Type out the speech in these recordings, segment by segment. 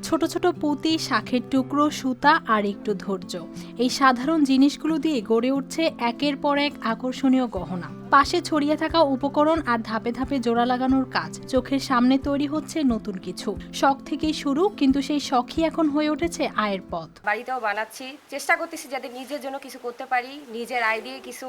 ছোট ছোট পুঁতি, শাঁখের টুকরো, সুতা আর একটু ধৈর্য, এই সাধারণ জিনিসগুলো দিয়ে গড়ে উঠছে একের পর এক আকর্ষণীয় গহনা। পাশে ছড়িয়ে থাকা উপকরণ আর ধাপে ধাপে জোড়া লাগানোর কাজ, চোখের সামনে তৈরি হচ্ছে নতুন কিছু। শখ থেকেই শুরু, কিন্তু সেই শখই এখন হয়ে উঠেছে আয়ের পথ। বাড়িতেও বানাচ্ছি, চেষ্টা করতেছি যাতে নিজের জন্য কিছু করতে পারি, নিজের আয় দিয়ে কিছু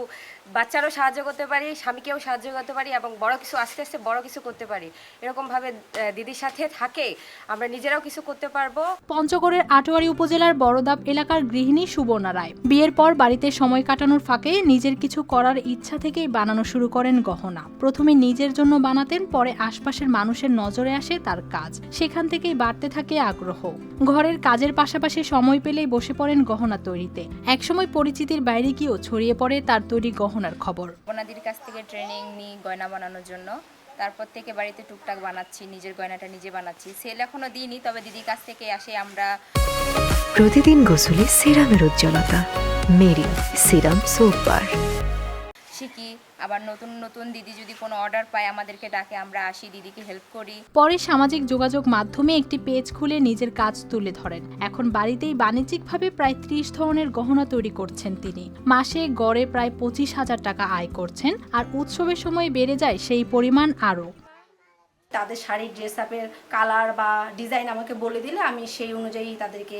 বাচ্চারও সাহায্য করতে পারি, স্বামীকেও সাহায্য করতে পারি এবং বড় কিছু আস্তে আস্তে বড় কিছু করতে পারি। এরকমভাবে দিদির সাথে থাকে আমরা নিজেরাও কিছু করতে পারবো। পঞ্চগড়ের আটোয়ারী উপজেলার বড়দাব এলাকার গৃহিণী সুবর্ণা রায় বিয়ের পর বাড়িতে সময় কাটানোর ফাঁকে নিজের কিছু করার ইচ্ছা থেকেই বানানো শুরু করেন গহনা। প্রথমে নিজের জন্য বানাতেন, পরে আশপাশের মানুষের নজরে আসে তার কাজ, সেখান থেকেই বাড়তে থাকে আগ্রহ। ঘরের কাজের পাশাপাশি সময় পেলেই বসে পড়েন গহনা তৈরিতে। একসময় পরিচিতির বাইরে গিয়েও ছড়িয়ে পড়ে তার তৈরি গহনার খবর। বোনাদির কাছ থেকে ট্রেনিং নিই গয়না বানানোর জন্য, তারপর থেকে বাড়িতে টুকটাক বানাচ্ছি, নিজের গয়নাটা নিজে বানাচ্ছি। সেল এখনো দিইনি, তবে দিদির কাছ থেকে আসে আমরা। প্রতিদিন গোসলে সিরামের উজ্জ্বলতা মেরি সিরাম সোপ বার শিখি। আবার নতুন নতুন দিদি যদি কোনো অর্ডার পায় আমাদেরকে ডাকে, আমরা আসি, দিদিকে হেল্প করি। পরে সামাজিক যোগাযোগ মাধ্যমে একটি পেজ খুলে নিজের কাজ তুলে ধরেন। এখন বাড়িতেই বাণিজ্যিকভাবে প্রায় 30 ধরনের গহনা তৈরি করছেন তিনি। মাসে গড়ে প্রায় 25,000 টাকা আয় করছেন, আর উৎসবের সময় বেড়ে যায় সেই পরিমাণ আরও। তাদের শাড়ির ড্রেস আপের কালার বা ডিজাইন আমাকে বলে দিলে আমি সেই অনুযায়ী তাদেরকে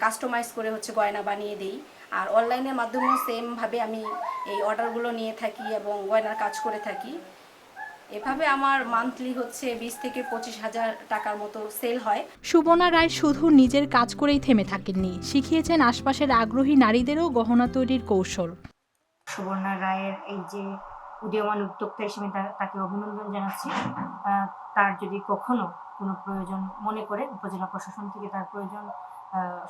কাস্টমাইজ করে গয়না বানিয়ে দিই। আর অনলাইনের মাধ্যমেও সেমভাবে আমি এই অর্ডারগুলো নিয়ে থাকি এবং গয়নার কাজ করে থাকি। এভাবে আমার মান্থলি 20 থেকে 25,000 টাকার মতো সেল হয়। সুবর্ণা রায় শুধু নিজের কাজ করেই থেমে থাকেননি, শিখিয়েছেন আশপাশের আগ্রহী নারীদেরও গহনা তৈরির কৌশল। সুবর্ণা রায়ের এই যে উদীয়মান উদ্যোক্তা হিসেবে তাকে অভিনন্দন জানাচ্ছি। তার যদি কখনো কোনো প্রয়োজন মনে করে উপজেলা প্রশাসন থেকে তার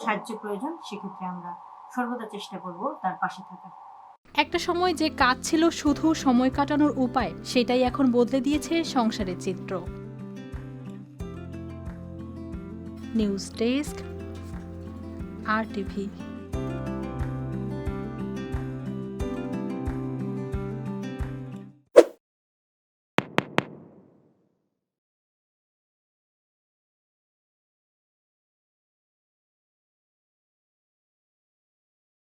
সাহায্য প্রয়োজন, সেক্ষেত্রে আমরা সর্বদা চেষ্টা করব তার পাশে থাকার। একটা সময় যে কাজ ছিল শুধু সময় কাটানোর উপায়, সেটাই এখন বদলে দিয়েছে সংসারের চিত্র। News desk, RTV।